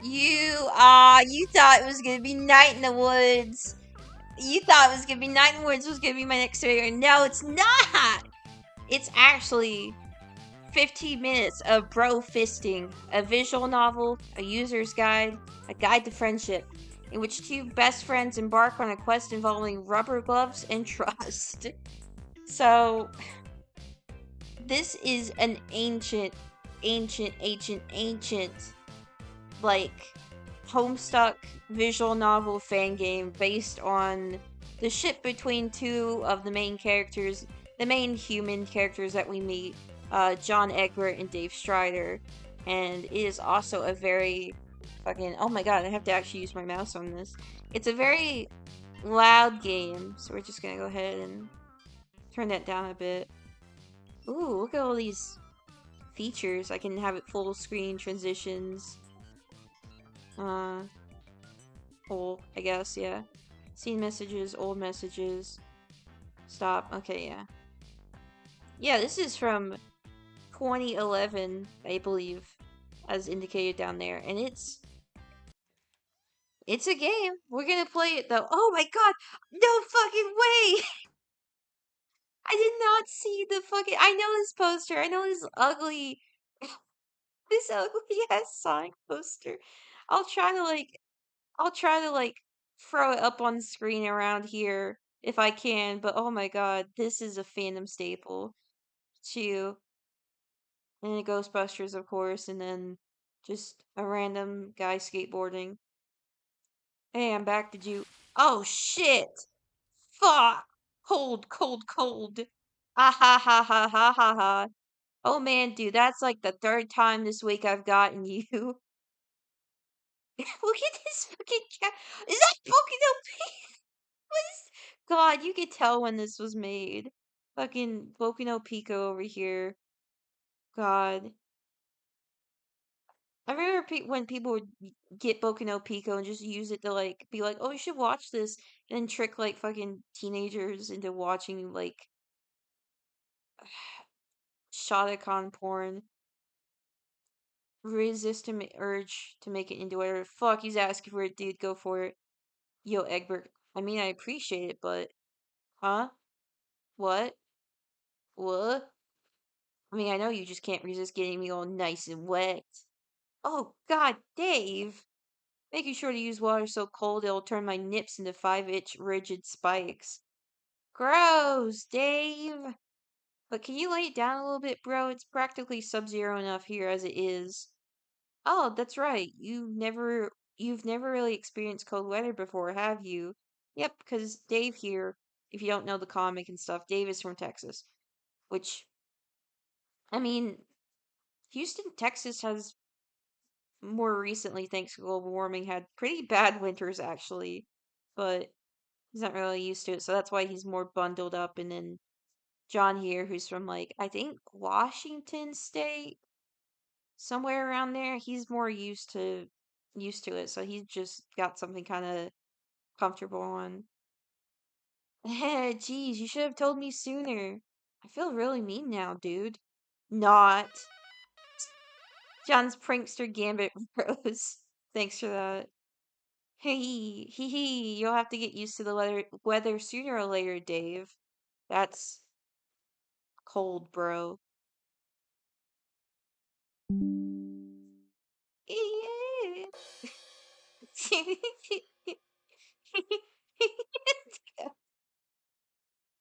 You thought it was gonna be Night in the Woods. You thought it was gonna be Night in the Woods was gonna be my next video. No, it's not! It's actually 15 minutes of Brofisting, a visual novel, a user's guide, a guide to friendship, in which two best friends embark on a quest involving rubber gloves and trust. So, this is an ancient, like, Homestuck visual novel fan game based on the ship between two of the main characters, the main human characters that we meet, John Egbert and Dave Strider. And it is also a very fucking, oh my god, I have to actually use my mouse on this. It's a very loud game, so we're just gonna go ahead and turn that down a bit. Ooh, look at all these features. I can have it full screen transitions. Full, I guess, yeah. Seen messages, old messages. Stop. Okay, yeah. Yeah, this is from 2011, I believe, as indicated down there, and it's a game. We're gonna play it though. Oh my god! No fucking way! I did not see the fucking. I know this poster. I know this ugly, this ugly ass Sonic poster. I'll try to like I'll try to like throw it up on screen around here if I can, but oh my god, this is a fandom staple. Too. And the Ghostbusters, of course, and then just a random guy skateboarding. Hey, I'm back. Did you? Oh shit! Fuck! Cold, cold, cold. Ah ha ha ha ha ha ha. Oh man, dude, that's like the third time this week I've gotten you. Look at this fucking cat. Is that Pokemon? What is? God, you could tell when this was made. Fucking Boku no Pico over here. God. I remember when people would get Boku no Pico and just use it to like be like, "Oh, you should watch this," and then trick like fucking teenagers into watching like Shotacon porn. Resist the urge to make it into whatever fuck he's asking for it, dude. Go for it. Yo, Egbert. I mean, I appreciate it, but huh? What? What? I mean, I know you just can't resist getting me all nice and wet. Oh, God, Dave! Making sure to use water so cold it'll turn my nips into 5-inch rigid spikes. Gross, Dave! But can you lay it down a little bit, bro? It's practically sub-zero enough here as it is. Oh, that's right. You've never really experienced cold weather before, have you? Yep, because Dave here, if you don't know the comic and stuff, Dave is from Texas. Which, I mean, Houston, Texas has more recently, thanks to global warming, had pretty bad winters actually, but he's not really used to it, so that's why he's more bundled up. And then John here, who's from like I think Washington State, somewhere around there, he's more used to it, so he's just got something kind of comfortable on. Geez, you should have told me sooner. I feel really mean now, dude. Not. John's prankster gambit rose. Thanks for that. Hey, hee hee, you'll have to get used to the weather sooner or later, Dave. That's cold, bro. Yeah.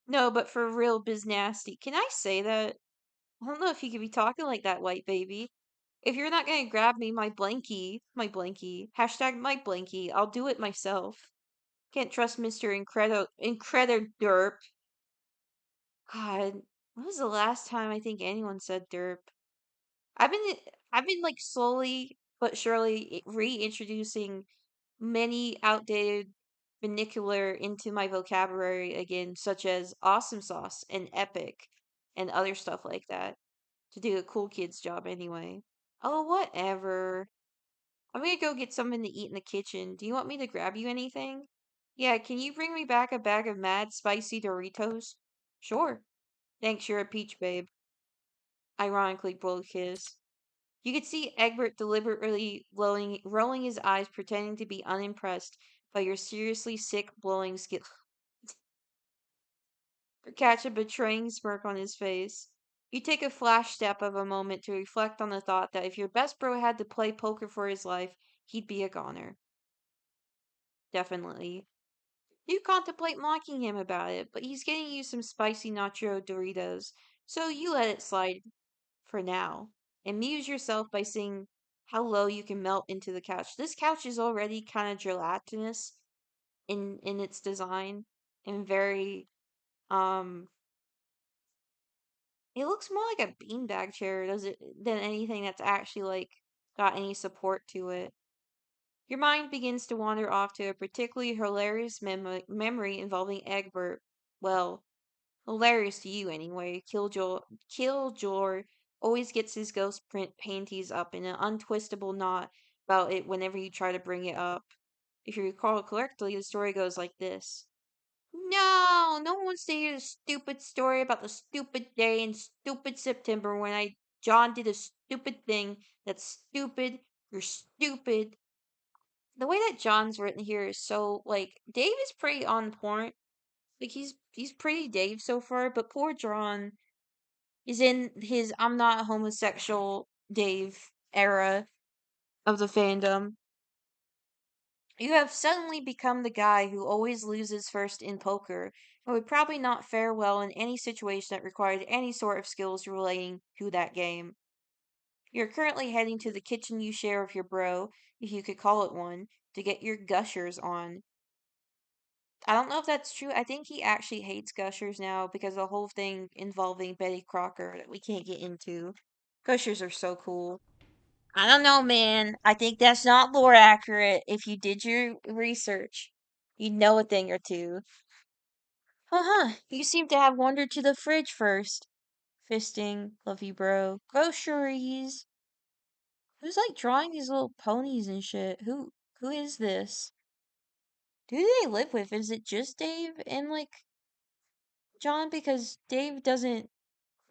No, but for real, biz nasty. Can I say that? I don't know if you could be talking like that, white baby. If you're not gonna grab me my blankie, hashtag my blankie, I'll do it myself. Can't trust Mr. Incrediderp. God, when was the last time I think anyone said derp? I've been I've been like slowly but surely reintroducing many outdated vernacular into my vocabulary again, such as awesome sauce and epic and other stuff like that, to do a cool kid's job anyway. Oh, whatever. I'm gonna go get something to eat in the kitchen. Do you want me to grab you anything? Yeah, can you bring me back a bag of mad spicy Doritos? Sure. Thanks, you're a peach babe. Ironically, blow kiss. You could see Egbert deliberately rolling his eyes, pretending to be unimpressed by your seriously sick blowing skill. Catch a betraying smirk on his face. You take a flash step of a moment to reflect on the thought that if your best bro had to play poker for his life, he'd be a goner. Definitely. You contemplate mocking him about it, but he's getting you some spicy nacho Doritos, so you let it slide for now. Amuse yourself by seeing how low you can melt into the couch. This couch is already kind of gelatinous in its design and very um it looks more like a beanbag chair does it than anything that's actually like got any support to it. Your mind begins to wander off to a particularly hilarious memory involving Egbert. Well, hilarious to you anyway. Killjoy always gets his ghost print panties up in an untwistable knot about it whenever you try to bring it up. If you recall correctly, the story goes like this. No, no one wants to hear the stupid story about the stupid day in stupid September when John did a stupid thing. That's stupid. You're stupid. The way that John's written here is so like Dave is pretty on point. Like he's pretty Dave so far, but poor John is in his I'm not homosexual Dave era of the fandom. You have suddenly become the guy who always loses first in poker and would probably not fare well in any situation that required any sort of skills relating to that game. You're currently heading to the kitchen you share with your bro, if you could call it one, to get your gushers on. I don't know if that's true. I think he actually hates gushers now because of the whole thing involving Betty Crocker that we can't get into. Gushers are so cool. I don't know, man. I think that's not lore accurate. If you did your research, you'd know a thing or two. Uh-huh. You seem to have wandered to the fridge first. Fisting, love you, bro. Groceries. Who's like drawing these little ponies and shit? Who is this? Who do they live with? Is it just Dave and like John? Because Dave doesn't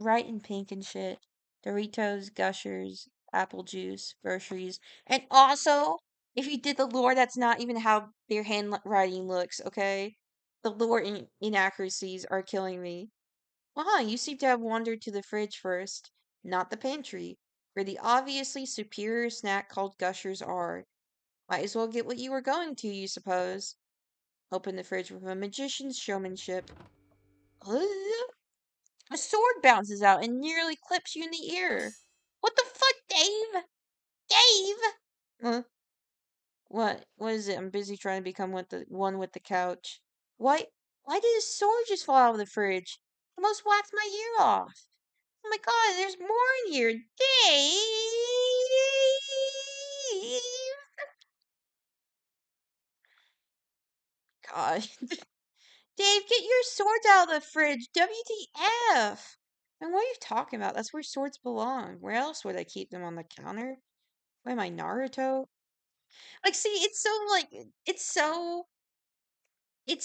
write in pink and shit. Doritos, Gushers, apple juice, groceries. And also, if you did the lore, that's not even how their handwriting looks, okay? The lore inaccuracies are killing me. You seem to have wandered to the fridge first, not the pantry, where the obviously superior snack called Gushers are. Might as well get what you were going to, you suppose. Open the fridge with a magician's showmanship. A sword bounces out and nearly clips you in the ear. What the fuck, Dave? Dave! Huh? What? What is it? I'm busy trying to become one with the couch. Why? Why did his sword just fall out of the fridge? Almost whacked my ear off. Oh my god, there's more in here. Dave! God. Dave, get your swords out of the fridge. WTF? And what are you talking about? That's where swords belong. Where else would I keep them on the counter? Why am I Naruto? Like, see, it's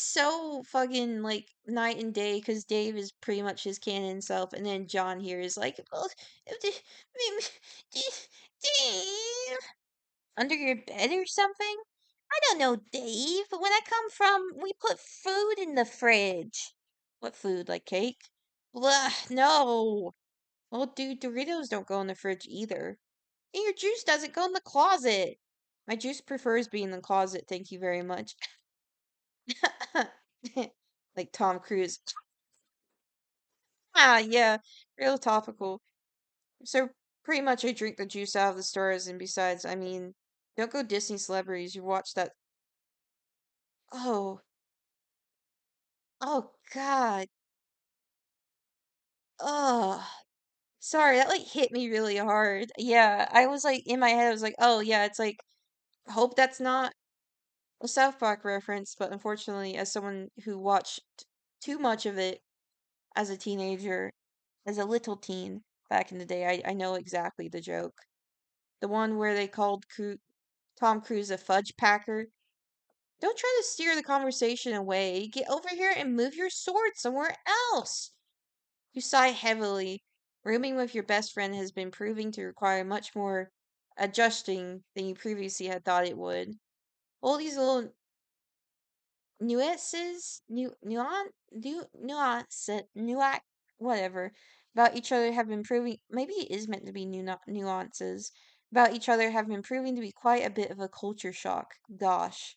so fucking like night and day because Dave is pretty much his canon self, and then John here is like, well, Dave, under your bed or something? I don't know, Dave. But when I come from, we put food in the fridge. What food? Like cake? Blah, no. Well, dude, Doritos don't go in the fridge either. And your juice doesn't go in the closet. My juice prefers being in the closet, thank you very much. Like Tom Cruise. Ah, yeah, real topical. So, pretty much I drink the juice out of the stars, and besides, I mean, don't go dissing celebrities. You watch that. Oh, oh, God. Oh, sorry, that like hit me really hard. Yeah, I was like, in my head, I was like, oh, yeah, it's like, hope that's not a South Park reference, but unfortunately, as someone who watched too much of it as a teenager, as a little teen back in the day, I know exactly the joke. The one where they called Tom Cruise a fudge packer. Don't try to steer the conversation away. Get over here and move your sword somewhere else. You sigh heavily, Rooming with your best friend has been proving to require much more adjusting than you previously had thought it would. All these little nuances, nuance, whatever, about each other have been proving. Maybe it is meant to be nuances about each other have been proving to be quite a bit of a culture shock. Gosh.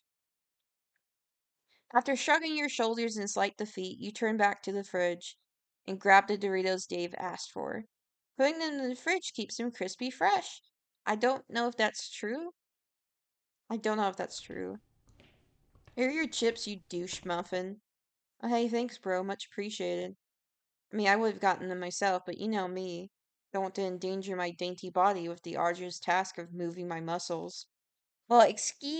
After shrugging your shoulders in slight defeat, you turn back to the fridge and grab the Doritos Dave asked for. Putting them in the fridge keeps them crispy fresh. I don't know if that's true. I don't know if that's true. Here are your chips, you douche muffin. Oh, hey, thanks, bro. Much appreciated. I mean, I would have gotten them myself, but you know me. Don't want to endanger my dainty body with the arduous task of moving my muscles. Well, excuse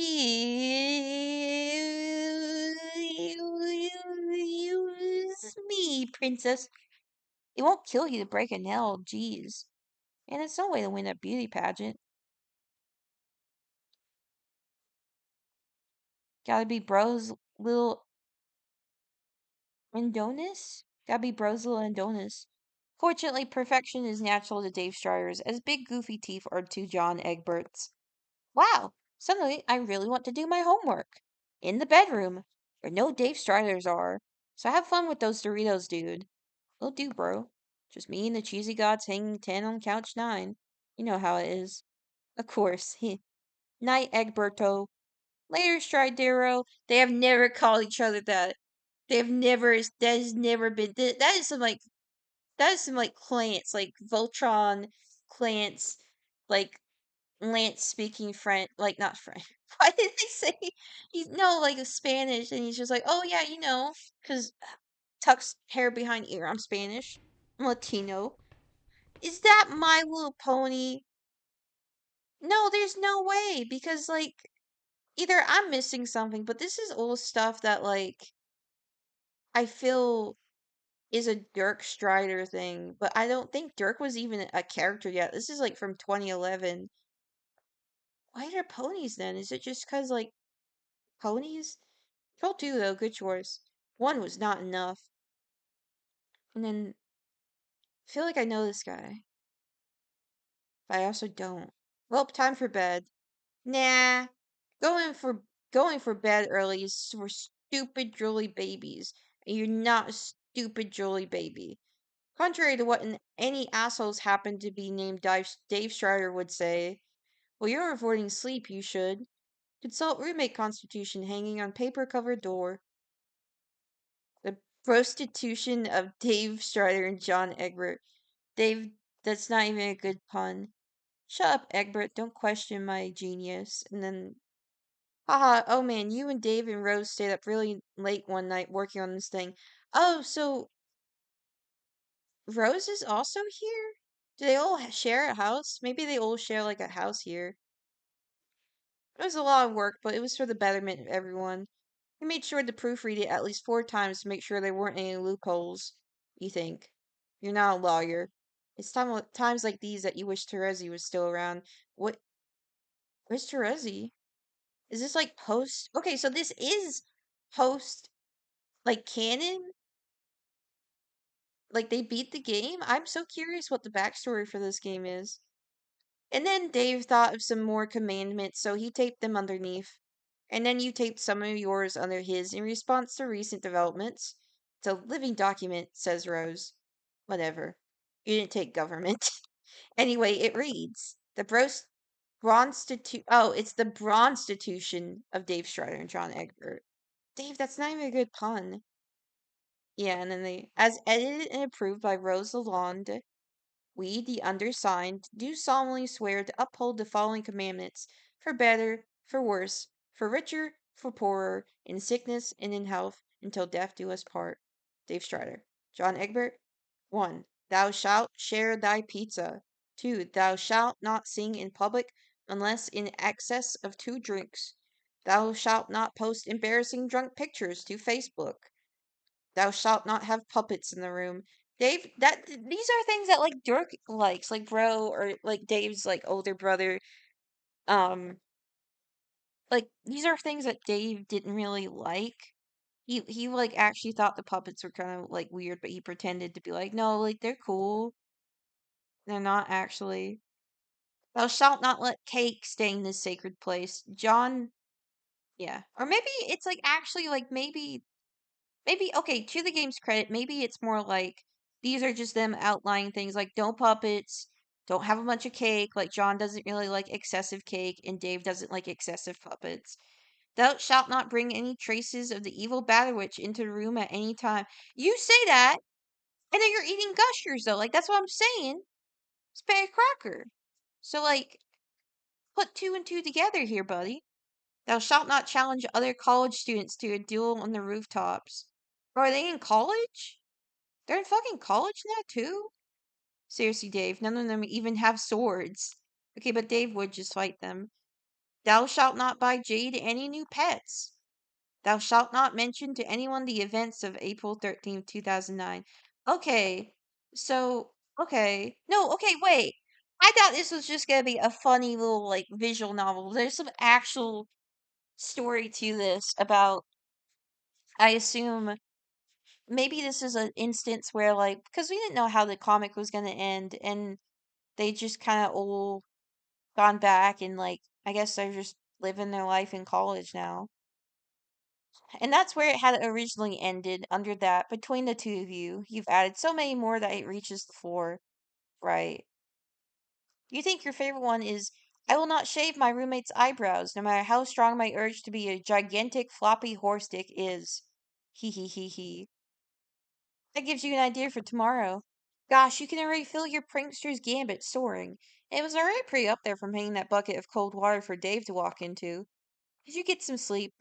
me, princess. It won't kill you to break a nail, jeez. And it's no way to win a beauty pageant. Gotta be bro's little Indonus? Gotta be bro's little Indonus. Fortunately, perfection is natural to Dave Striders, as big goofy teeth are to John Egbert's. Wow, suddenly I really want to do my homework. In the bedroom, where no Dave Striders are. So have fun with those Doritos, dude. Will do, bro. Just me and the cheesy gods hanging 10 on couch 9. You know how it is. Of course. Night, Egberto. Later, Stridero. They have never called each other that. They have never, that has never been, that is some, like, Clance, like, Voltron, Clance, like, Lance speaking French, like, not French. Why did they say he's, no, like, Spanish, and he's just like, oh, yeah, because tucks hair behind ear, I'm Spanish, I'm Latino. Is that My Little Pony? No, there's no way, because, like, either I'm missing something, but this is all stuff that, like, I feel is a Dirk Strider thing, but I don't think Dirk was even a character yet. This is, like, from 2011. Why are there ponies then? Is it just because, like, ponies? Troll 2, though, good choice. 1 was not enough. And then, I feel like I know this guy, but I also don't. Well, time for bed. Nah, going for going for bed early is for stupid drooly babies, and you're not a stupid drooly baby. Contrary to what any assholes happen to be named Dave Strider would say, well, you're avoiding sleep, you should. Consult roommate constitution hanging on paper covered door. The prostitution of Dave Strider and John Egbert. Dave, that's not even a good pun. Shut up, Egbert. Don't question my genius. And then, haha, oh man, you and Dave and Rose stayed up really late one night working on this thing. Oh, so Rose is also here? Do they all share a house? Maybe they all share like a house here. It was a lot of work, but it was for the betterment of everyone. We made sure to proofread it at least 4 times to make sure there weren't any loopholes. You think? You're not a lawyer. It's times like these that you wish Terezi was still around. What? Where's Terezi? Is this like post? Okay, so this is post, like, canon? Like they beat the game? I'm so curious what the backstory for this game is. And then Dave thought of some more commandments, so he taped them underneath. And then you taped some of yours under his in response to recent developments. It's a living document, says Rose. Whatever. You didn't take government. Anyway, it reads the it's the Bronstitution of Dave Strider and John Egbert. Dave, that's not even a good pun. Yeah, and then as edited and approved by Rose Lalonde, we, the undersigned, do solemnly swear to uphold the following commandments for better, for worse, for richer, for poorer, in sickness and in health, until death do us part. Dave Strider. John Egbert. 1. Thou shalt share thy pizza. 2. Thou shalt not sing in public unless in excess of 2 drinks. Thou shalt not post embarrassing drunk pictures to Facebook. Thou shalt not have puppets in the room. Dave, these are things that, like, Dirk likes, like bro, or like Dave's like older brother. Um, like, these are things that Dave didn't really like. He like actually thought the puppets were kind of like weird, but he pretended to be like, no, like they're cool. They're not actually. Thou shalt not let cake stain this sacred place. John, yeah. Or maybe it's like actually like maybe okay, to the game's credit, maybe it's more like these are just them outlining things like don't puppets, don't have a bunch of cake, like John doesn't really like excessive cake and Dave doesn't like excessive puppets. Thou shalt not bring any traces of the evil Battle Witch into the room at any time. You say that, and then you're eating gushers though. Like that's what I'm saying. It's Betty Crocker. So like put two and two together here, buddy. Thou shalt not challenge other college students to a duel on the rooftops. Bro, are they in college? They're in fucking college now too? Seriously, Dave, none of them even have swords. Okay, but Dave would just fight them. Thou shalt not buy Jade any new pets. Thou shalt not mention to anyone the events of April 13th, 2009. Okay, so, okay. No, okay, wait. I thought this was just gonna be a funny little, like, visual novel. There's some actual story to this about, I assume, maybe this is an instance where, like, because we didn't know how the comic was gonna end, and they just kind of all gone back and, like, I guess they're just living their life in college now. And that's where it had originally ended, under that. Between the two of you, you've added so many more that it reaches the floor. Right. You think your favorite one is I will not shave my roommate's eyebrows, no matter how strong my urge to be a gigantic floppy horse dick is. Hee hee hee hee. That gives you an idea for tomorrow. Gosh, you can already feel your prankster's gambit soaring. It was already pretty up there from hanging that bucket of cold water for Dave to walk into. Did you get some sleep?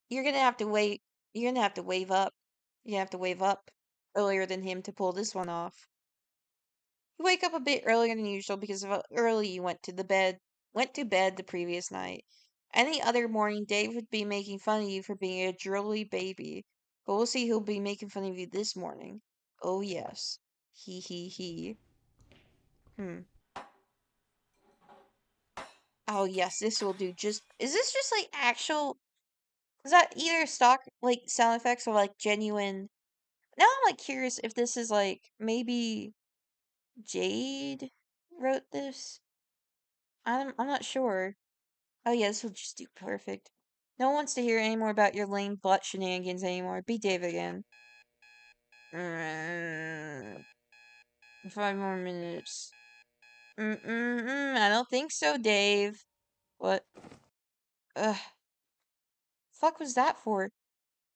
You're gonna have to wait. You're gonna have to wave up. You have to wave up earlier than him to pull this one off. You wake up a bit earlier than usual because of how early you went to bed the previous night. Any other morning, Dave would be making fun of you for being a drooly baby, but we'll see who'll be making fun of you this morning. Oh yes, he he he. Hmm. Oh yes, this will do. Just is this just like actual? Is that either stock like sound effects or like genuine? Now I'm like curious if this is like maybe Jade wrote this. I'm not sure. Oh yeah, this will just do perfect. No one wants to hear any more about your lame butt shenanigans anymore. Be Dave again. 5 more minutes. I don't think so, Dave. What? Ugh. Fuck was that for?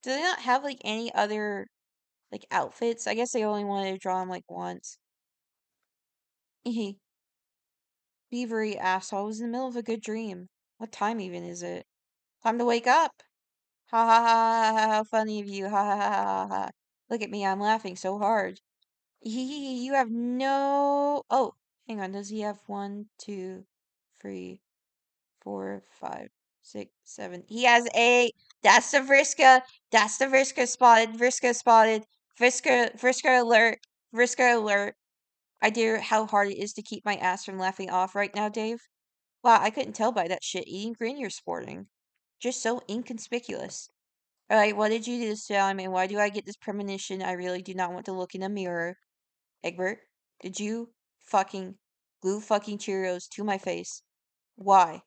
Do they not have like any other like outfits? I guess they only wanted to draw them like once. Beavery asshole. I was in the middle of a good dream. What time even is it? Time to wake up. Ha ha ha ha ha, how funny of you. Ha ha ha ha ha ha. Look at me, I'm laughing so hard. You have no. Oh, hang on. Does he have one, two, three, 4, 5, 6, 7? He has 8. That's the Vriska. That's the Vriska spotted. Vriska spotted. Vriska alert. Vriska alert. I dare how hard it is to keep my ass from laughing off right now, Dave. Wow, I couldn't tell by that shit-eating grin you're sporting. Just so inconspicuous. Alright, what did you do this time, and why do I get this premonition I really do not want to look in a mirror? Egbert, did you fucking glue fucking Cheerios to my face? Why?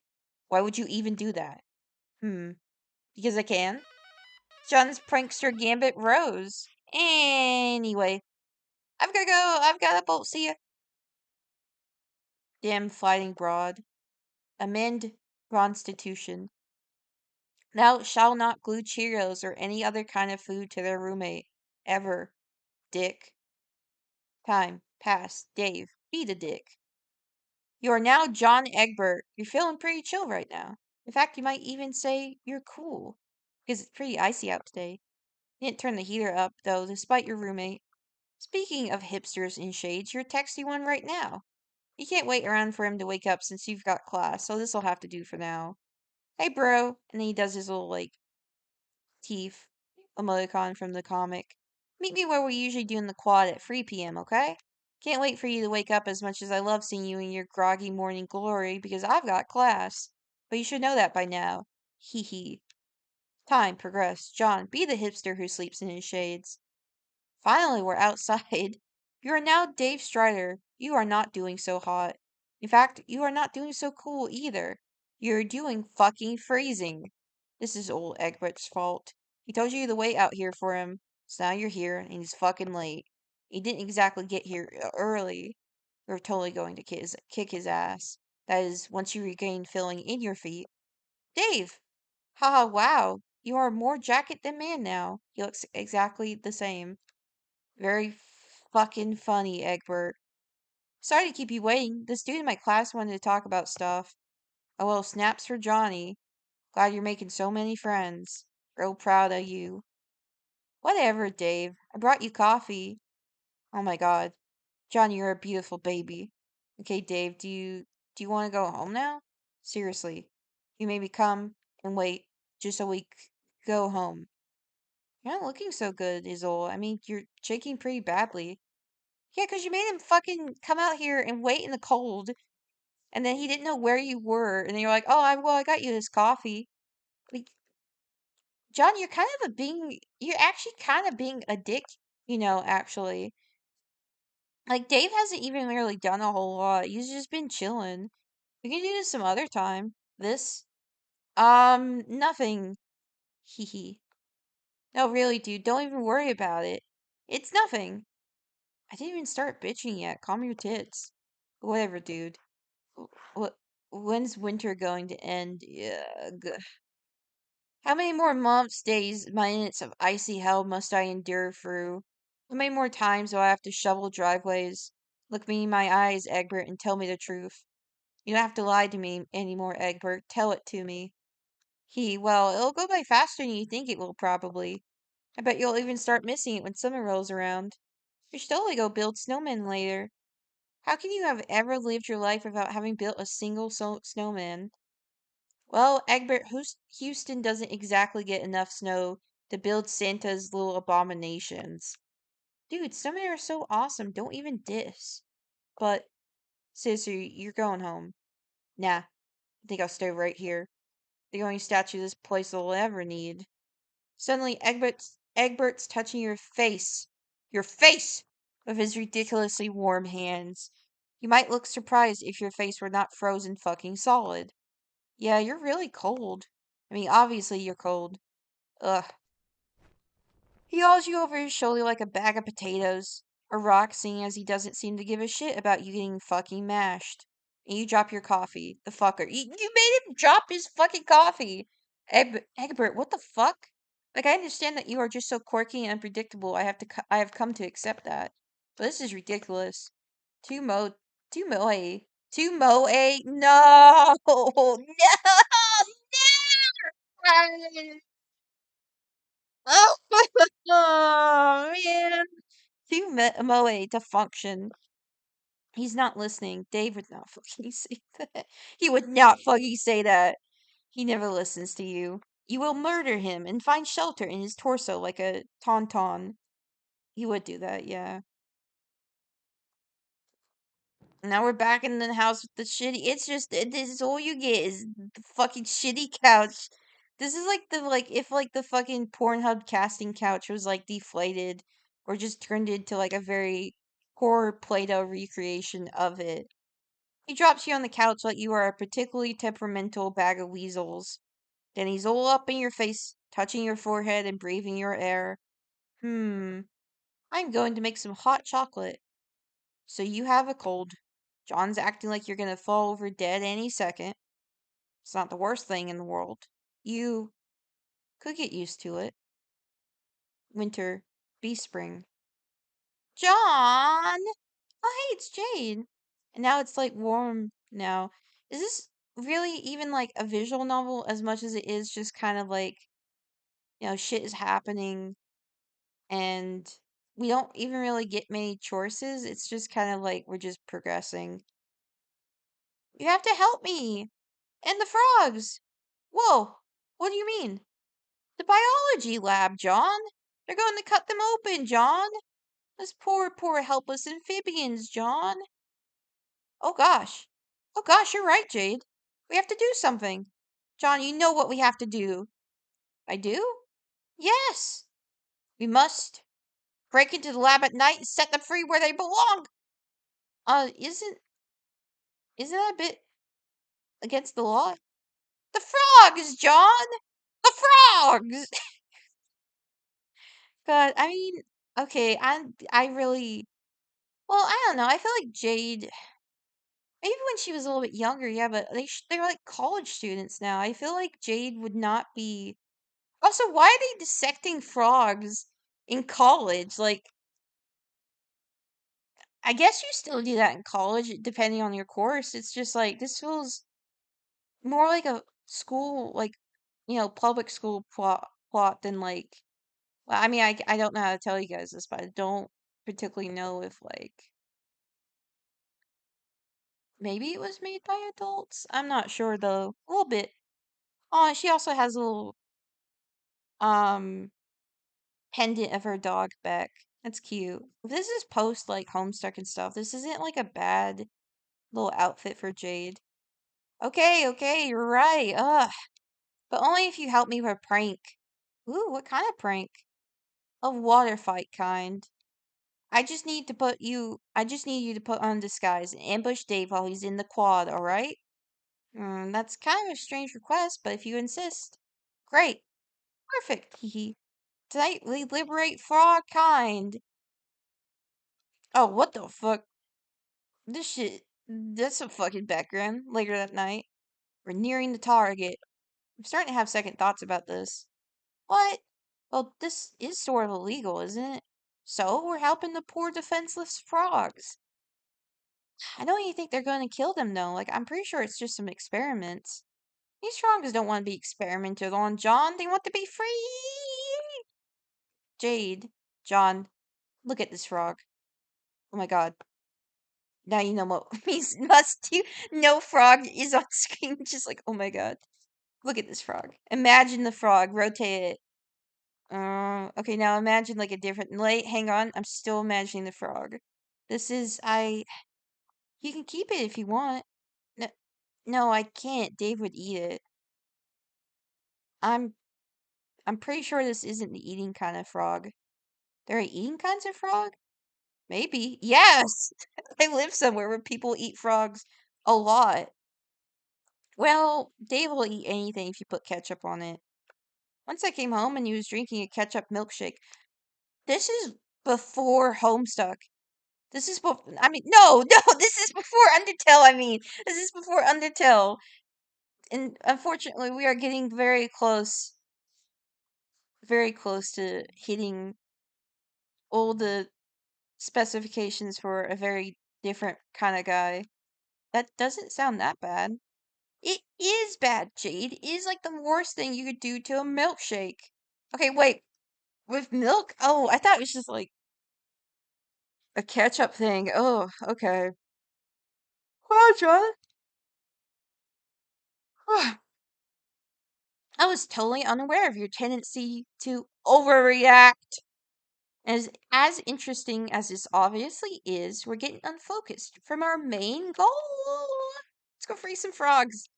Why would you even do that? Because I can? John's prankster gambit rose. Anyway, I've gotta go. I've gotta bolt. See ya. Damn fighting broad. Amend Constitution. Thou shalt not glue Cheerios or any other kind of food to their roommate. Ever. Dick. Time. Pass. Dave. Be the dick. You are now John Egbert. You're feeling pretty chill right now. In fact, you might even say you're cool. Because it's pretty icy out today. You didn't turn the heater up, though, despite your roommate. Speaking of hipsters in shades, you're texting one right now. You can't wait around for him to wake up since you've got class, so this'll have to do for now. Hey, bro. And then he does his little, like, teeth emoticon from the comic. Meet me where we usually do in the quad at 3 p.m., okay? Can't wait for you to wake up as much as I love seeing you in your groggy morning glory because I've got class. But you should know that by now. Hee hee. Time progressed. John, be the hipster who sleeps in his shades. Finally, we're outside. You are now Dave Strider. You are not doing so hot. In fact, you are not doing so cool either. You're doing fucking freezing. This is old Egbert's fault. He told you to wait out here for him, so now you're here and he's fucking late. He didn't exactly get here early. You're totally going to kick his ass. That is, once you regain feeling in your feet. Dave! Haha, wow. You are more jacket than man now. He looks exactly the same. Very fucking funny, Egbert. Sorry to keep you waiting. This dude in my class wanted to talk about stuff. Oh well, snaps for Johnny. Glad you're making so many friends. Real proud of you. Whatever, Dave. I brought you coffee. Oh my god. Johnny, you're a beautiful baby. Okay, Dave, do you want to go home now? Seriously. You made me come and wait just so we go home. You're not looking so good, Isolde. I mean, you're shaking pretty badly. Yeah, 'cause you made him fucking come out here and wait in the cold, and then he didn't know where you were, and then you're like, "Oh, I got you this coffee." Like, John, you're actually kind of being a dick, actually. Like, Dave hasn't even really done a whole lot. He's just been chilling. We can do this some other time. This? Nothing. Hee hee. No, really, dude, don't even worry about it. It's nothing. I didn't even start bitching yet. Calm your tits. Whatever, dude. What? When's winter going to end? Ugh. How many more months, days, minutes of icy hell must I endure through? How many more times do I have to shovel driveways? Look me in my eyes, Egbert, and tell me the truth. You don't have to lie to me anymore, Egbert. Tell it to me. Well, it'll go by faster than you think it will, probably. I bet you'll even start missing it when summer rolls around. We should totally go build snowmen later. How can you have ever lived your life without having built a single snowman? Well, Egbert Houston doesn't exactly get enough snow to build Santa's little abominations. Dude, snowmen are so awesome. Don't even diss. But, seriously, you're going home. Nah, I think I'll stay right here. The only statue this place will ever need. Suddenly, Egbert's touching your face. Your face! With his ridiculously warm hands. You might look surprised if your face were not frozen fucking solid. Yeah, you're really cold. I mean, obviously you're cold. Ugh. He hauls you over his shoulder like a bag of potatoes. A rock, seeing as he doesn't seem to give a shit about you getting fucking mashed. And you drop your coffee. The fucker. You made him drop his fucking coffee! Egbert, what the fuck? Like, I understand that you are just so quirky and unpredictable. I have come to accept that. But this is ridiculous. Too mo, too moe. Too moe? No! No! No! Oh, oh man. Too moe to function. He's not listening. Dave would not fucking say that. He would not fucking say that. He never listens to you. You will murder him and find shelter in his torso like a tauntaun. He would do that, yeah. Now we're back in the house with the shitty. It's just this is all you get is the fucking shitty couch. This is like if like the fucking Pornhub casting couch was like deflated or just turned into like a very poor Play-Doh recreation of it. He drops you on the couch like you are a particularly temperamental bag of weasels. Then he's all up in your face, touching your forehead and breathing your air. I'm going to make some hot chocolate. So you have a cold. John's acting like you're gonna fall over dead any second. It's not the worst thing in the world. You could get used to it. Winter, be spring. John! Oh, hey, it's Jade. And now it's like warm now. Is this really even like a visual novel as much as it is just kind of like, shit is happening and we don't even really get many choices. It's just kind of like we're just progressing. You have to help me! And the frogs! Whoa! What do you mean? The biology lab, John! They're going to cut them open, John! Those poor, poor helpless amphibians, John! Oh gosh. Oh gosh, you're right, Jade. We have to do something. John, you know what we have to do. I do? Yes! We must break into the lab at night and set them free where they belong! Isn't that a bit against the law? The frogs, John! The frogs! But I mean, okay, I really well, I don't know. I feel like Jade maybe when she was a little bit younger, yeah, but they're like college students now. I feel like Jade would not be. Also, why are they dissecting frogs in college? Like, I guess you still do that in college, depending on your course. It's just like this feels more like a school, like public school plot than like. Well, I mean, I don't know how to tell you guys this, but I don't particularly know if like maybe it was made by adults. I'm not sure though. A little bit. Oh, she also has a little um pendant of her dog back. That's cute. This is post like Homestuck and stuff. This isn't like a bad little outfit for Jade. Okay, okay, you're right. Ugh. But only if you help me with a prank. Ooh, what kind of prank? A water fight kind. I just need you to put on disguise and ambush Dave while he's in the quad, alright? That's kind of a strange request, but if you insist. Great. Perfect. Hee. Tonight we liberate frog kind. Oh, what the fuck? This shit. That's a fucking background. Later that night. We're nearing the target. I'm starting to have second thoughts about this. What? Well, this is sort of illegal, isn't it? So, we're helping the poor defenseless frogs. I don't even think they're going to kill them, though. Like, I'm pretty sure it's just some experiments. These frogs don't want to be experimented on, John. They want to be free! Jade. John. Look at this frog. Oh my god. Now you know what means must do. No frog is on screen. Just like, oh my god. Look at this frog. Imagine the frog. Rotate it. Okay, now imagine like a different. Hang on. I'm still imagining the frog. This is. You can keep it if you want. No, no, I can't. Dave would eat it. I'm. I'm pretty sure this isn't the eating kind of frog. There are eating kinds of frog? Maybe. Yes! I live somewhere where people eat frogs a lot. Well, Dave will eat anything if you put ketchup on it. Once I came home and he was drinking a ketchup milkshake. This is before Homestuck. This is before. I mean, no, no, this is before Undertale. I mean, this is before Undertale. And unfortunately, we are getting very close to hitting all the specifications for a very different kind of guy. That doesn't sound that bad. It is bad, Jade. It is like the worst thing you could do to a milkshake. Okay, wait. With milk? Oh, I thought it was just like a ketchup thing. Oh, okay. Wow, John. I was totally unaware of your tendency to overreact. As interesting as this obviously is, we're getting unfocused from our main goal. Let's go free some frogs.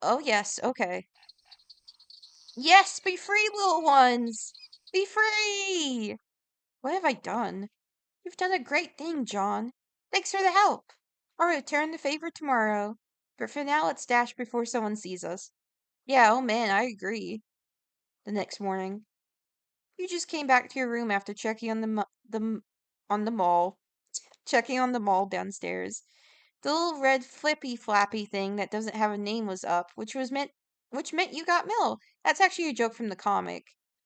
Oh yes, okay. Yes, be free, little ones. Be free. What have I done? You've done a great thing, John. Thanks for the help. I'll return the favor tomorrow. But for now, let's dash before someone sees us. Yeah, oh man, I agree. The next morning, you just came back to your room after checking on on the mall, checking on the mall downstairs. The little red flippy flappy thing that doesn't have a name was up, which meant you got mail. That's actually a joke from the comic.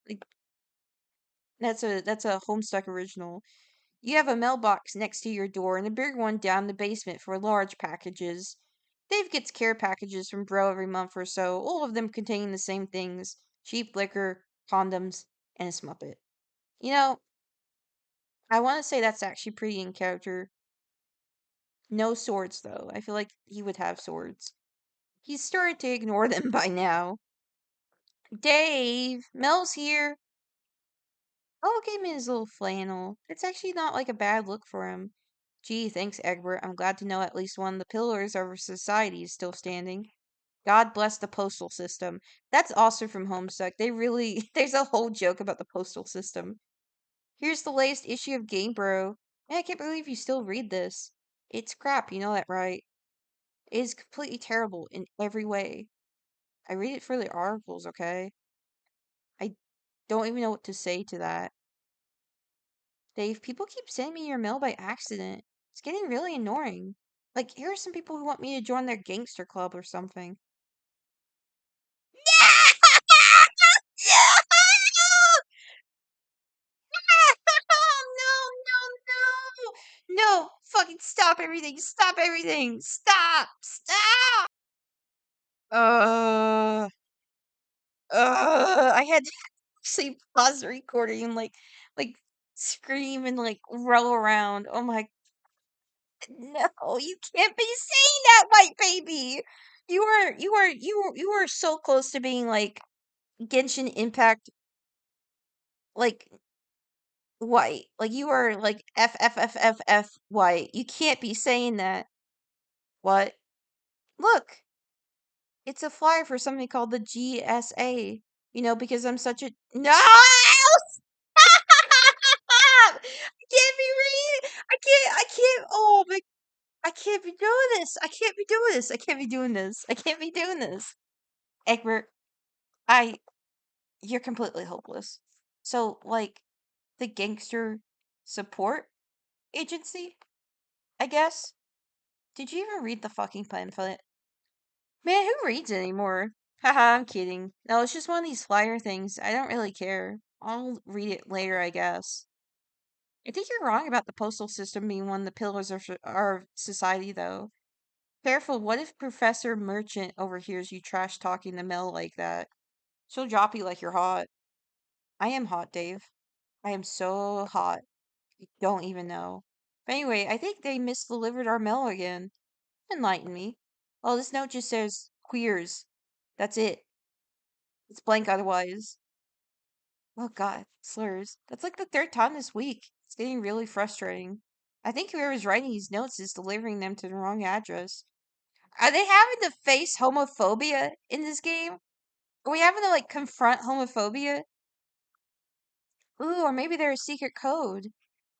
Like that's a Homestuck original. You have a mailbox next to your door and a big one down the basement for large packages. Dave gets care packages from Bro every month or so, all of them containing the same things: cheap liquor, condoms, and a Smuppet. You know, I want to say that's actually pretty in character. No swords, though. I feel like he would have swords. He's started to ignore them by now. Dave! Mel's here! Oh, gave him his little flannel. It's actually not like a bad look for him. Gee, thanks, Egbert. I'm glad to know at least one of the pillars of our society is still standing. God bless the postal system. That's also from Homestuck. There's a whole joke about the postal system. Here's the latest issue of Game Bro. Man, I can't believe you still read this. It's crap, you know that, right? It is completely terrible in every way. I read it for the articles, okay? I don't even know what to say to that. Dave, people keep sending me your mail by accident. It's getting really annoying. Like, here are some people who want me to join their gangster club or something. No, no, no! No! Fucking stop everything! Stop everything! Stop! Stop! Uh, I had to actually pause the recording and like scream and like roll around. Oh my, no, you can't be saying that, white baby. You are so close to being like Genshin Impact, like white. Like you are like FFFFF white. You can't be saying that. What? Look, it's a flyer for something called the GSA. You know, because I'm such a no. I can't be reading. I can't. Oh my. I can't be doing this. I can't be doing this. I can't be doing this. I can't be doing this. Egbert, I. You're completely hopeless. So, like, the gangster support agency, I guess? Did you even read the fucking pamphlet? Man, who reads anymore? Haha, I'm kidding. No, it's just one of these flyer things. I don't really care. I'll read it later, I guess. I think you're wrong about the postal system being one of the pillars of our society, though. Careful, what if Professor Merchant overhears you trash talking the mail like that? She'll drop you like you're hot. I am hot, Dave. I am so hot. You don't even know. But anyway, I think they misdelivered our mail again. Enlighten me. Oh, this note just says queers. That's it. It's blank otherwise. Oh god, slurs. That's like the third time this week. It's getting really frustrating. I think whoever's writing these notes is delivering them to the wrong address. Are they having to face homophobia in this game? Are we having to like confront homophobia? Ooh, or maybe there's a secret code.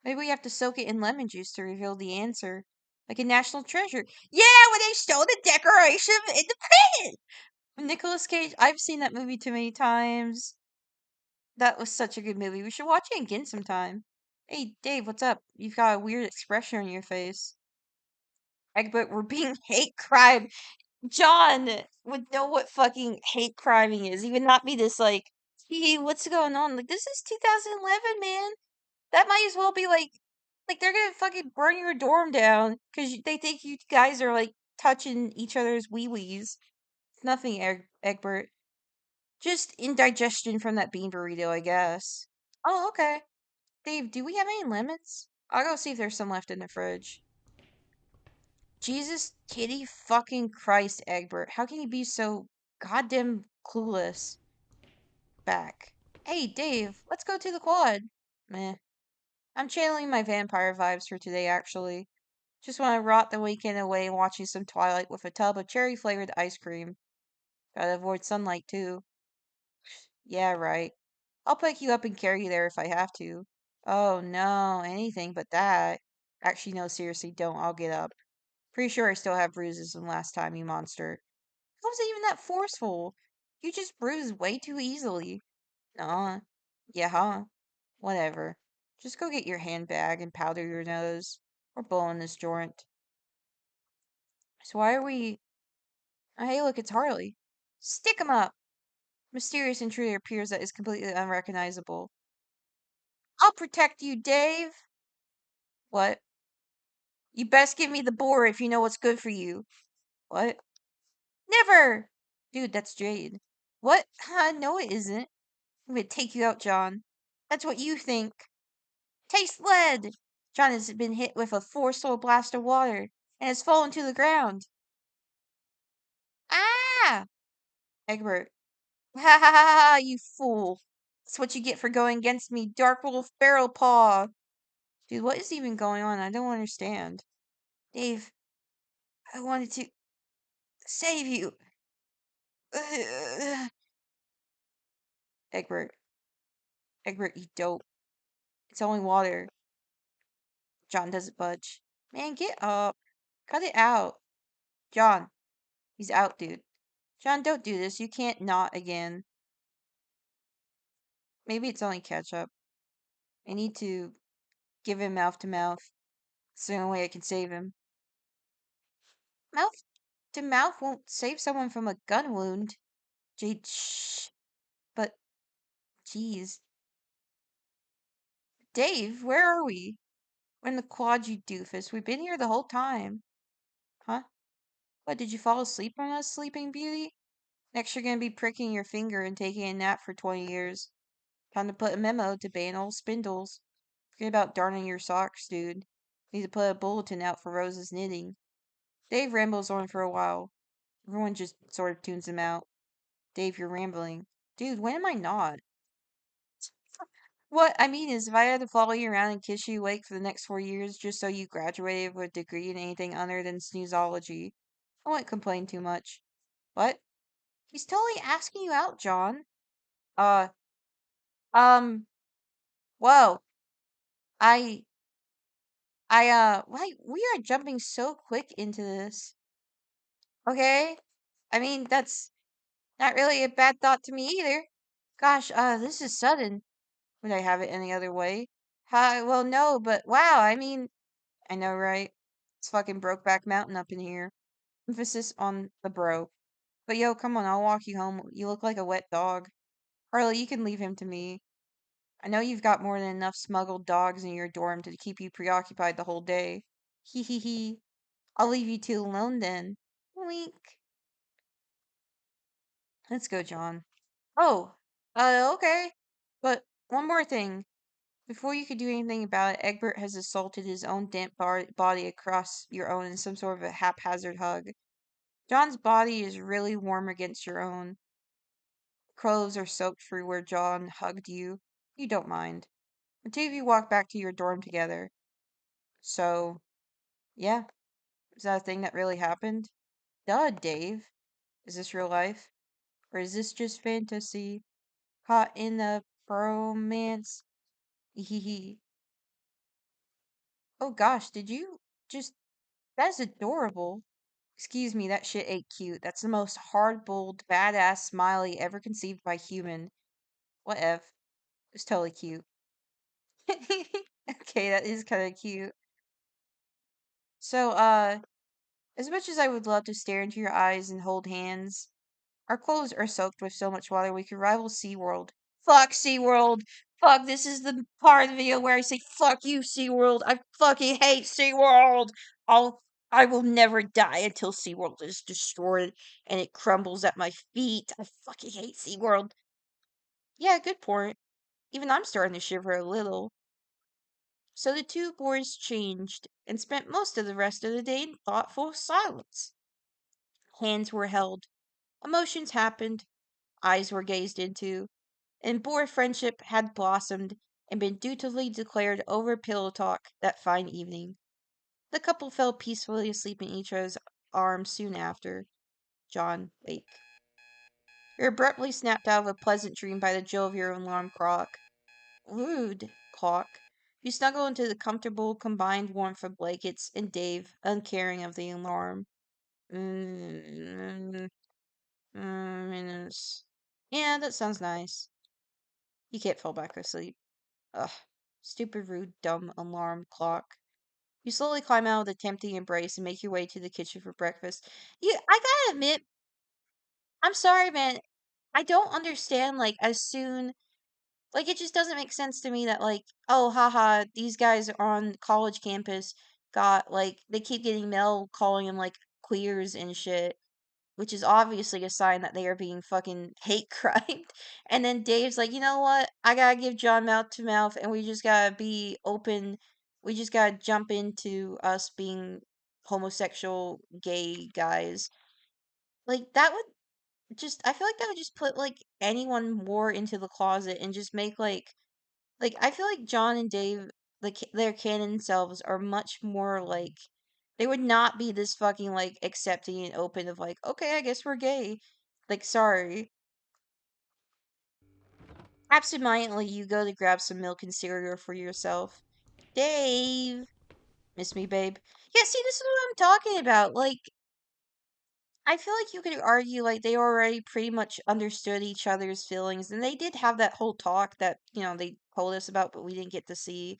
Maybe we have to soak it in lemon juice to reveal the answer. Like a national treasure. Yeah, when they stole the Declaration of Independence! Nicolas Cage, I've seen that movie too many times. That was such a good movie. We should watch it again sometime. Hey, Dave, what's up? You've got a weird expression on your face. Egbert, we're being hate crime. John would know what fucking hate criming is. He would not be this like, hey, what's going on? Like, this is 2011, man. That might as well be like they're gonna fucking burn your dorm down because they think you guys are like touching each other's wee wees. Nothing, Egbert. Just indigestion from that bean burrito, I guess. Oh, okay. Dave, do we have any lemons? I'll go see if there's some left in the fridge. Jesus kitty fucking Christ, Egbert. How can you be so goddamn clueless? Back. Hey, Dave, let's go to the quad. Meh. I'm channeling my vampire vibes for today, actually. Just want to rot the weekend away watching some Twilight with a tub of cherry flavored ice cream. Gotta avoid sunlight, too. Yeah, right. I'll pick you up and carry you there if I have to. Oh no, anything but that. Actually, no, seriously, don't. I'll get up. Pretty sure I still have bruises from last time, you monster. How was it even that forceful? You just bruise way too easily. Nah. Yeah, huh? Whatever. Just go get your handbag and powder your nose. We're blowing this joint. So why are we... Oh, hey, look, it's Harley. Stick 'em up! Mysterious intruder appears that is completely unrecognizable. I'll protect you, Dave! What? You best give me the boar if you know what's good for you. What? Never! Dude, that's Jade. What? No, it isn't. I'm gonna take you out, John. That's what you think. Taste lead! John has been hit with a forceful blast of water and has fallen to the ground. Ah! Egbert. Ha ha ha ha, you fool. That's what you get for going against me, Dark Wolf Barrel Paw. Dude, what is even going on? I don't understand. Dave, I wanted to save you. Egbert. Egbert, you dope. It's only water. John doesn't budge. Man, get up. Cut it out. John. He's out, dude. John, don't do this. You can't not again. Maybe it's only ketchup. I need to give him mouth to mouth. It's the only way I can save him. Mouth to mouth won't save someone from a gun wound. Jade, shh. But, geez. Dave, where are we? We're in the quad, you doofus. We've been here the whole time. Huh? What, did you fall asleep on us, Sleeping Beauty? Next, you're gonna be pricking your finger and taking a nap for 20 years. Time to put a memo to ban old spindles. Forget about darning your socks, dude. Need to put a bulletin out for Rose's knitting. Dave rambles on for a while. Everyone just sort of tunes him out. Dave, you're rambling. Dude, when am I not? What I mean is, if I had to follow you around and kiss you awake for the next 4 years just so you graduated with a degree in anything other than snoozology, I wouldn't complain too much. What? He's totally asking you out, John. Uh, um, whoa. I, why, we are jumping so quick into this. Okay? I mean, that's not really a bad thought to me either. Gosh, this is sudden. Would I have it any other way? Hi, well, no, but wow, I mean, I know, right? It's fucking Brokeback Mountain up in here. Emphasis on the bro. But yo, come on, I'll walk you home. You look like a wet dog. Harley, you can leave him to me. I know you've got more than enough smuggled dogs in your dorm to keep you preoccupied the whole day. Hee hee hee. I'll leave you two alone then. Wink. Let's go, John. Oh, okay. But one more thing. Before you could do anything about it, Egbert has assaulted his own damp body across your own in some sort of a haphazard hug. John's body is really warm against your own. Clothes are soaked through where John hugged you. You don't mind. The two of you walk back to your dorm together. So, yeah, is that a thing that really happened? Duh, Dave. Is this real life? Or is this just fantasy? Caught in the bromance? Hee. Oh gosh, did you just. That's adorable. Excuse me, that shit ain't cute. That's the most hard-boiled, badass smiley ever conceived by human. Whatever. It's totally cute. Okay, that is kind of cute. So, as much as I would love to stare into your eyes and hold hands, our clothes are soaked with so much water we could rival SeaWorld. Fuck SeaWorld! Fuck, this is the part of the video where I say, fuck you, SeaWorld! I fucking hate SeaWorld! I will never die until SeaWorld is destroyed and it crumbles at my feet. I fucking hate SeaWorld. Yeah, good point. Even I'm starting to shiver a little. So the two boys changed and spent most of the rest of the day in thoughtful silence. Hands were held, emotions happened, eyes were gazed into, and boy friendship had blossomed and been dutifully declared over pillow talk that fine evening. The couple fell peacefully asleep in each other's arms soon after. John, wake. You're abruptly snapped out of a pleasant dream by the jovial alarm clock. Rude, clock. You snuggle into the comfortable combined warmth of blankets and Dave, uncaring of the alarm. Mm, minutes. Yeah, that sounds nice. You can't fall back asleep. Ugh. Stupid, rude, dumb alarm clock. You slowly climb out of the tempting embrace and make your way to the kitchen for breakfast. I gotta admit, I'm sorry, man. I don't understand, like, as soon. Like, it just doesn't make sense to me that, like, oh, haha, these guys are on college campus got, like, they keep getting mail calling them, like, queers and shit, which is obviously a sign that they are being fucking hate crimed. And then Dave's like, you know what? I gotta give John mouth to mouth, and we just gotta be open. We just gotta jump into us being homosexual gay guys. Like, that would just, I feel like that would just put, like, anyone more into the closet and just make, like, I feel like John and Dave, their canon selves are much more like they would not be this fucking like accepting and open of like, okay, I guess we're gay. Like, sorry. Absentmindedly, you go to grab some milk and cereal for yourself. Dave, Miss me, babe. Yeah, see, this is what I'm talking about. Like, I feel like you could argue like they already pretty much understood each other's feelings, and they did have that whole talk that they told us about, but we didn't get to see.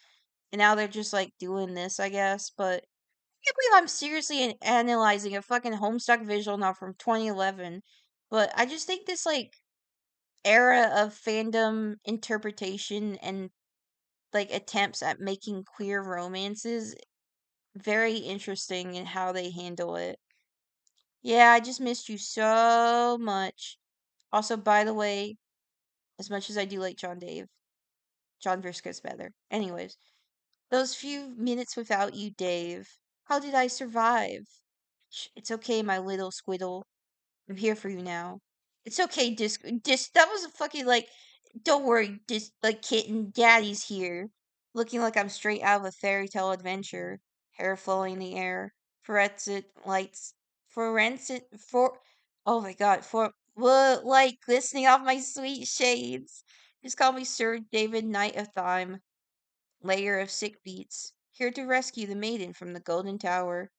And now they're just like doing this, I guess. But I can't believe I'm seriously analyzing a fucking Homestuck visual now from 2011. But I just think this like era of fandom interpretation and like attempts at making queer romances very interesting in how they handle it. Yeah, I just missed you so much. Also, by the way, as much as I do like John Dave, John Briscoe's better. Anyways, those few minutes without you, Dave. How did I survive? It's okay, my little squiddle. I'm here for you now. It's okay, disc. That was a fucking like. Don't worry, disc. Like kitten, daddy's here. Looking like I'm straight out of a fairy tale adventure. Hair flowing in the air. Fluorescent lights. Forensic for. Oh my god, for light glistening off my sweet shades. Just call me Sir David Knight of Thyme. Layer of sick beats. Here to rescue the maiden from the Golden Tower.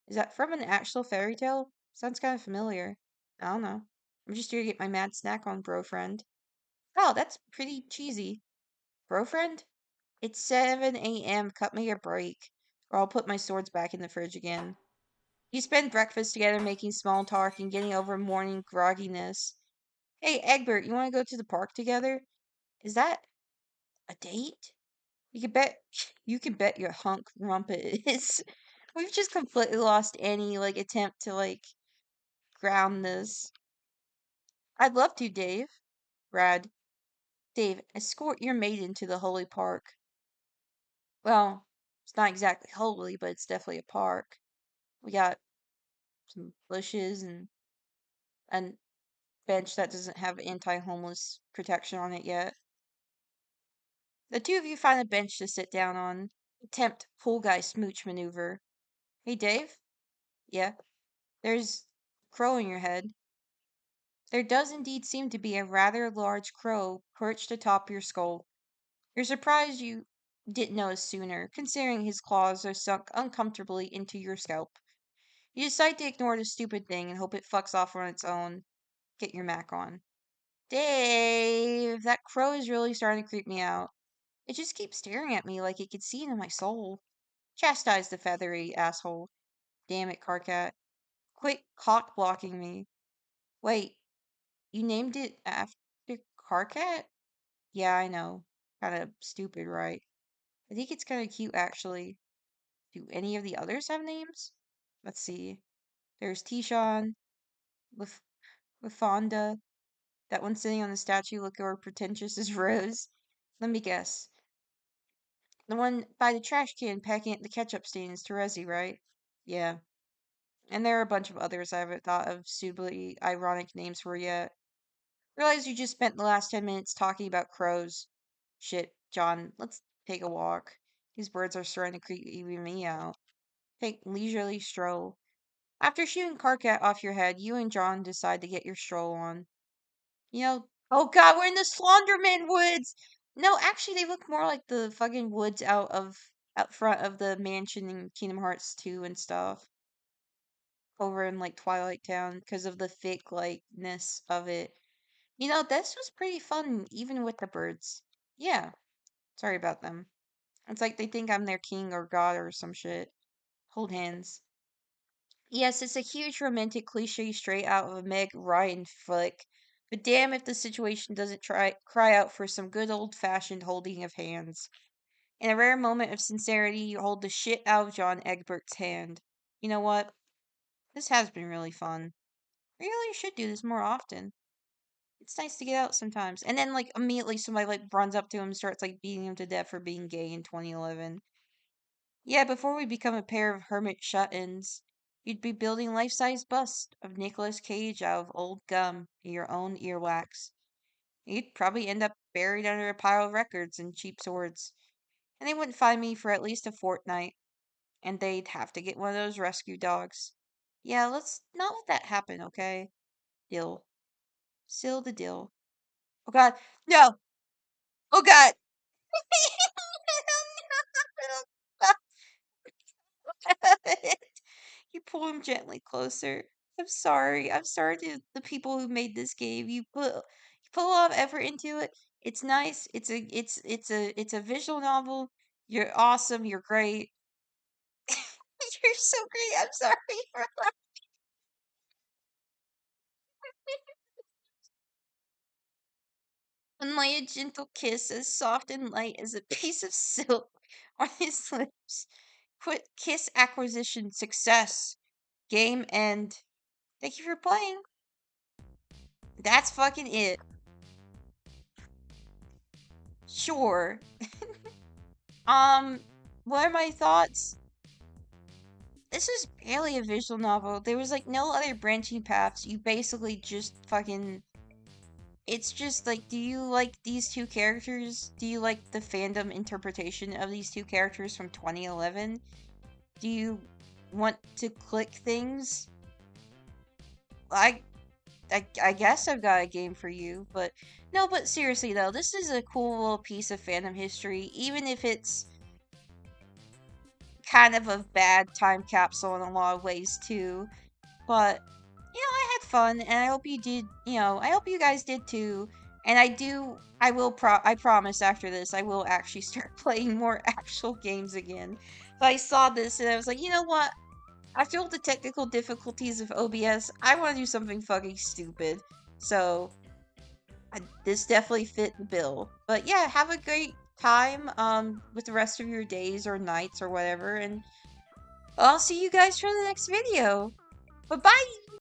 Is that from an actual fairy tale? Sounds kind of familiar. I don't know. I'm just here to get my mad snack on, bro friend. Oh, that's pretty cheesy. Bro friend? It's 7 a.m. Cut me a break, or I'll put my swords back in the fridge again. You spend breakfast together making small talk and getting over morning grogginess. Hey, Egbert, you want to go to the park together? Is that a date? You can bet your hunk rumpet is. We've just completely lost any like attempt to like ground this. I'd love to, Dave. Rad. Dave, escort your maiden to the holy park. Well, it's not exactly holy, but it's definitely a park. We got some bushes and a bench that doesn't have anti-homeless protection on it yet. The two of you find a bench to sit down on. Attempt pool guy smooch maneuver. Hey, Dave? Yeah. There's a crow in your head. There does indeed seem to be a rather large crow perched atop your skull. You're surprised you didn't notice sooner, considering his claws are sunk uncomfortably into your scalp. You decide to ignore the stupid thing and hope it fucks off on its own. Get your Mac on. Dave, that crow is really starting to creep me out. It just keeps staring at me like it could see into my soul. Chastise the feathery asshole. Damn it, Carcat. Quit cock blocking me. Wait, you named it after Carcat? Yeah, I know. Kinda stupid, right? I think it's kinda cute, actually. Do any of the others have names? Let's see. There's Tishon, with Fonda. That one sitting on the statue looking more pretentious as Rose. Let me guess. The one by the trash can packing at the ketchup stains, Terezi, right? Yeah. And there are a bunch of others I haven't thought of suitably ironic names for yet. Realize you just spent the last 10 minutes talking about crows. Shit, John, let's take a walk. These birds are starting to creep even me out. Take leisurely stroll. After shooting Carcat off your head, you and John decide to get your stroll on. Oh god, we're in the Slonderman woods! No, actually, they look more like the fucking woods out front of the mansion in Kingdom Hearts 2 and stuff. Over in like Twilight Town because of the thick likeness of it. This was pretty fun, even with the birds. Yeah, sorry about them. It's like they think I'm their king or god or some shit. Hold hands. Yes, it's a huge romantic cliche straight out of a Meg Ryan flick. But damn if the situation doesn't cry out for some good old fashioned holding of hands. In a rare moment of sincerity, you hold the shit out of John Egbert's hand. You know what? This has been really fun. We really should do this more often. It's nice to get out sometimes. And then like immediately somebody like runs up to him and starts like beating him to death for being gay in 2011. Yeah, before we become a pair of hermit shut-ins, you'd be building life-size bust of Nicolas Cage out of old gum and your own earwax. You'd probably end up buried under a pile of records and cheap swords. And they wouldn't find me for at least a fortnight. And they'd have to get one of those rescue dogs. Yeah, let's not let that happen, okay? Dill. Seal the deal. Oh god. No! Oh god! You pull him gently closer. I'm sorry. I'm sorry to the people who made this game. You put a lot of effort into it. It's nice. It's a visual novel. You're awesome. You're great. You're so great. I'm sorry for and lay a gentle kiss as soft and light as a piece of silk on his lips. Quick kiss acquisition success. Game end. Thank you for playing. That's fucking it. Sure. Um, what are my thoughts? This is barely a visual novel. There was like no other branching paths. You basically just fucking. It's just like, do you like these two characters? Do you like the fandom interpretation of these two characters from 2011? Do you want to click things? I, I guess I've got a game for you, but no, but seriously though, this is a cool little piece of fandom history, even if it's kind of a bad time capsule in a lot of ways too. But I had fun, and I hope you did. I hope you guys did too. And I promise after this, I will actually start playing more actual games again. But I saw this and I was like, you know what? After all the technical difficulties of OBS, I want to do something fucking stupid. So this definitely fit the bill. But yeah, have a great time with the rest of your days or nights or whatever, and I'll see you guys for the next video. Bye bye.